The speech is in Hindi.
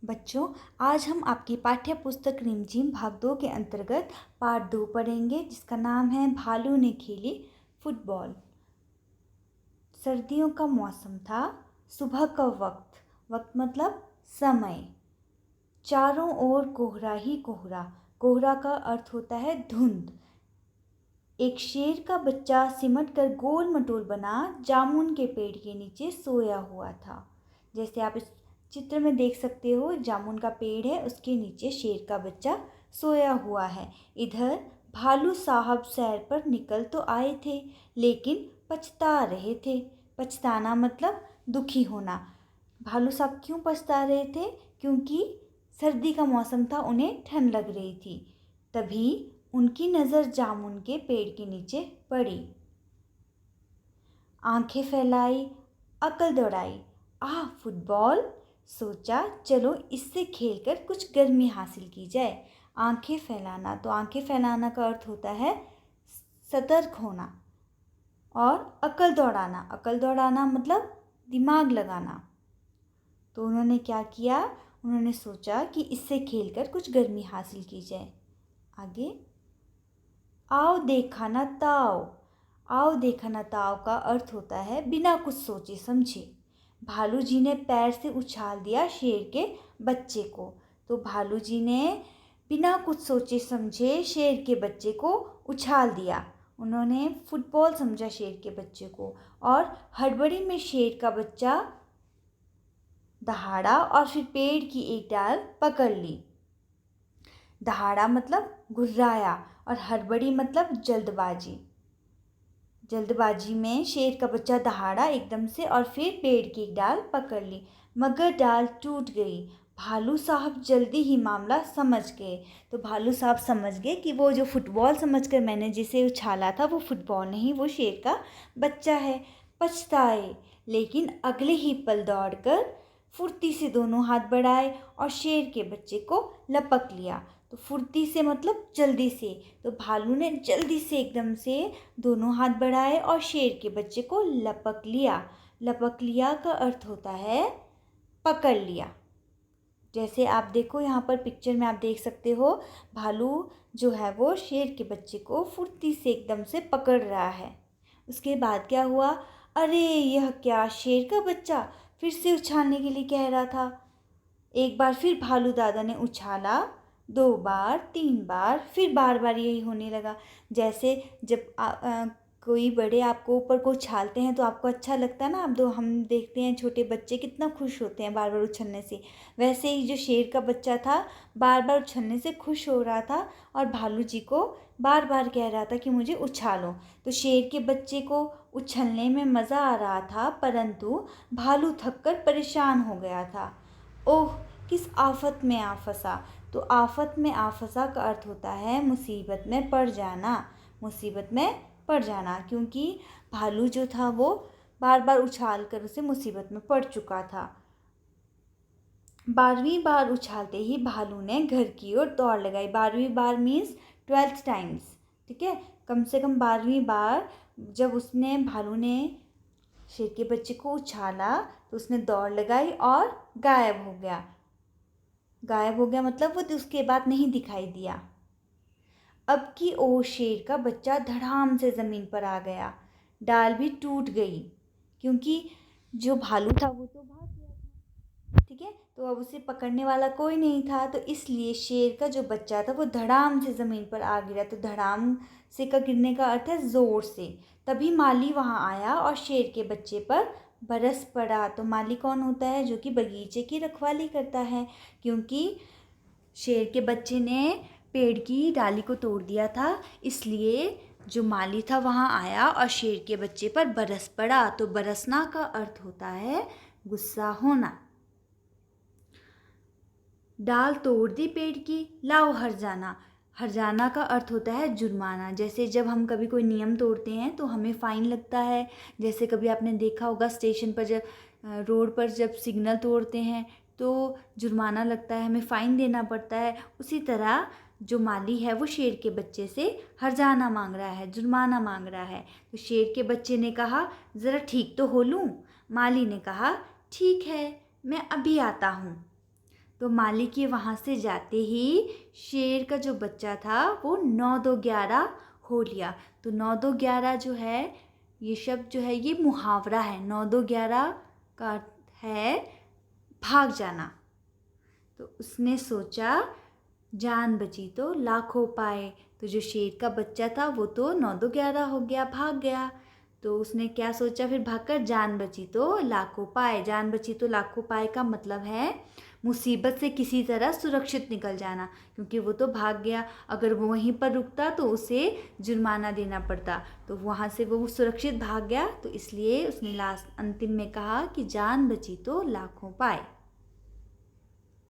बच्चों, आज हम आपकी पाठ्य पुस्तक रिमझिम भाग 2 के अंतर्गत पाठ 2 पढ़ेंगे, जिसका नाम है भालू ने खेली फुटबॉल। सर्दियों का मौसम था। सुबह का वक्त, वक्त मतलब समय। चारों ओर कोहरा ही कोहरा। कोहरा का अर्थ होता है धुंध। एक शेर का बच्चा सिमट कर गोल मटोल बना जामुन के पेड़ के नीचे सोया हुआ था। जैसे आप इस चित्र में देख सकते हो, जामुन का पेड़ है, उसके नीचे शेर का बच्चा सोया हुआ है। इधर भालू साहब सैर पर निकल तो आए थे, लेकिन पछता रहे थे। पछताना मतलब दुखी होना। भालू साहब क्यों पछता रहे थे? क्योंकि सर्दी का मौसम था, उन्हें ठंड लग रही थी। तभी उनकी नज़र जामुन के पेड़ के नीचे पड़ी। आंखें फैलाई, अकल दौड़ाई। आह, फुटबॉल! सोचा, चलो इससे खेलकर कुछ गर्मी हासिल की जाए। आंखें फैलाना, तो आंखें फैलाना का अर्थ होता है सतर्क होना। और अकल दौड़ाना मतलब दिमाग लगाना। तो उन्होंने क्या किया? उन्होंने सोचा कि इससे खेलकर कुछ गर्मी हासिल की जाए। आगे, आओ देखा ना ताओ। आओ देखा ना ताओ का अर्थ होता है बिना कुछ सोचे समझे। भालू जी ने पैर से उछाल दिया शेर के बच्चे को। तो भालू जी ने बिना कुछ सोचे समझे शेर के बच्चे को उछाल दिया। उन्होंने फुटबॉल समझा शेर के बच्चे को, और हड़बड़ी में शेर का बच्चा दहाड़ा और फिर पेड़ की एक डाल पकड़ ली। दहाड़ा मतलब घुर्राया, और हड़बड़ी मतलब जल्दबाजी। जल्दबाजी में शेर का बच्चा दहाड़ा एकदम से और फिर पेड़ की एक डाल पकड़ ली, मगर डाल टूट गई। भालू साहब जल्दी ही मामला समझ गए। तो भालू साहब समझ गए कि वो जो फुटबॉल समझकर मैंने जिसे उछाला था वो फुटबॉल नहीं, वो शेर का बच्चा है। पछताए, लेकिन अगले ही पल दौड़कर फुर्ती से दोनों हाथ बढ़ाए और शेर के बच्चे को लपक लिया। तो फुर्ती से मतलब जल्दी से। तो भालू ने जल्दी से एकदम से दोनों हाथ बढ़ाए और शेर के बच्चे को लपक लिया। लपक लिया का अर्थ होता है पकड़ लिया। जैसे आप देखो, यहाँ पर पिक्चर में आप देख सकते हो, भालू जो है वो शेर के बच्चे को फुर्ती से एकदम से पकड़ रहा है। उसके बाद क्या हुआ? अरे यह क्या! शेर का बच्चा फिर से उछालने के लिए कह रहा था। एक बार फिर भालू दादा ने उछाला, 2 बार, 3 बार, फिर बार बार यही होने लगा। जैसे जब कोई बड़े आपको ऊपर को उछालते हैं तो आपको अच्छा लगता है ना। अब हम देखते हैं छोटे बच्चे कितना खुश होते हैं बार बार उछलने से। वैसे ही जो शेर का बच्चा था, बार बार उछलने से खुश हो रहा था और भालू जी को बार बार कह रहा था कि मुझे उछालो। तो शेर के बच्चे को उछलने में मज़ा आ रहा था, परंतु भालू थक कर परेशान हो गया था। ओह, किस आफत में आ फंसा! तो आफत में आ फंसा का अर्थ होता है मुसीबत में पड़ जाना। मुसीबत में पड़ जाना, क्योंकि भालू जो था वो बार बार उछाल कर उसे मुसीबत में पड़ चुका था। 12वीं बार उछालते ही भालू ने घर की ओर दौड़ लगाई। 12वीं बार मीन्स 12th टाइम्स, ठीक है। कम से कम 12वीं बार जब भालू ने शेर के बच्चे को उछाला तो उसने दौड़ लगाई और गायब हो गया। गायब हो गया मतलब वो उसके बाद नहीं दिखाई दिया। अब की ओर शेर का बच्चा धड़ाम से ज़मीन पर आ गया। डाल भी टूट गई, क्योंकि जो भालू था वो तो भाग गया था, ठीक है। तो अब उसे पकड़ने वाला कोई नहीं था, तो इसलिए शेर का जो बच्चा था वो धड़ाम से ज़मीन पर आ गिरा। तो धड़ाम से का गिरने का अर्थ है ज़ोर से। तभी माली वहाँ आया और शेर के बच्चे पर बरस पड़ा। तो माली कौन होता है? जो कि बगीचे की रखवाली करता है, क्योंकि शेर के बच्चे ने पेड़ की डाली को तोड़ दिया था, इसलिए जो माली था वहाँ आया और शेर के बच्चे पर बरस पड़ा। तो बरसना का अर्थ होता है गुस्सा होना। डाल तोड़ दी पेड़ की, लाओ हर्जाना। हर्जाना का अर्थ होता है जुर्माना। जैसे जब हम कभी कोई नियम तोड़ते हैं तो हमें फ़ाइन लगता है। जैसे कभी आपने देखा होगा स्टेशन पर जब रोड पर जब सिग्नल तोड़ते हैं तो जुर्माना लगता है, हमें फ़ाइन देना पड़ता है। उसी तरह जो माली है वो शेर के बच्चे से हर्जाना मांग रहा है, जुर्माना मांग रहा है। तो शेर के बच्चे ने कहा, ज़रा ठीक तो हो लूँ। माली ने कहा, ठीक है, मैं अभी आता हूँ। तो माली के वहाँ से जाते ही शेर का जो बच्चा था वो 9-2-11 हो लिया। तो 9-2-11 जो है ये शब्द जो है ये मुहावरा है। 9-2-11 का अर्थ है भाग जाना। तो उसने सोचा जान बची तो लाखों पाए। तो जो शेर का बच्चा था वो तो 9-2-11 हो गया, भाग गया। तो उसने क्या सोचा फिर भागकर, जान बची तो लाखों पाए। जान बची तो लाखों पाए का मतलब है मुसीबत से किसी तरह सुरक्षित निकल जाना, क्योंकि वो तो भाग गया। अगर वो वहीं पर रुकता तो उसे जुर्माना देना पड़ता, तो वहाँ से वो सुरक्षित भाग गया। तो इसलिए उसने लास्ट अंतिम में कहा कि जान बची तो लाखों पाए।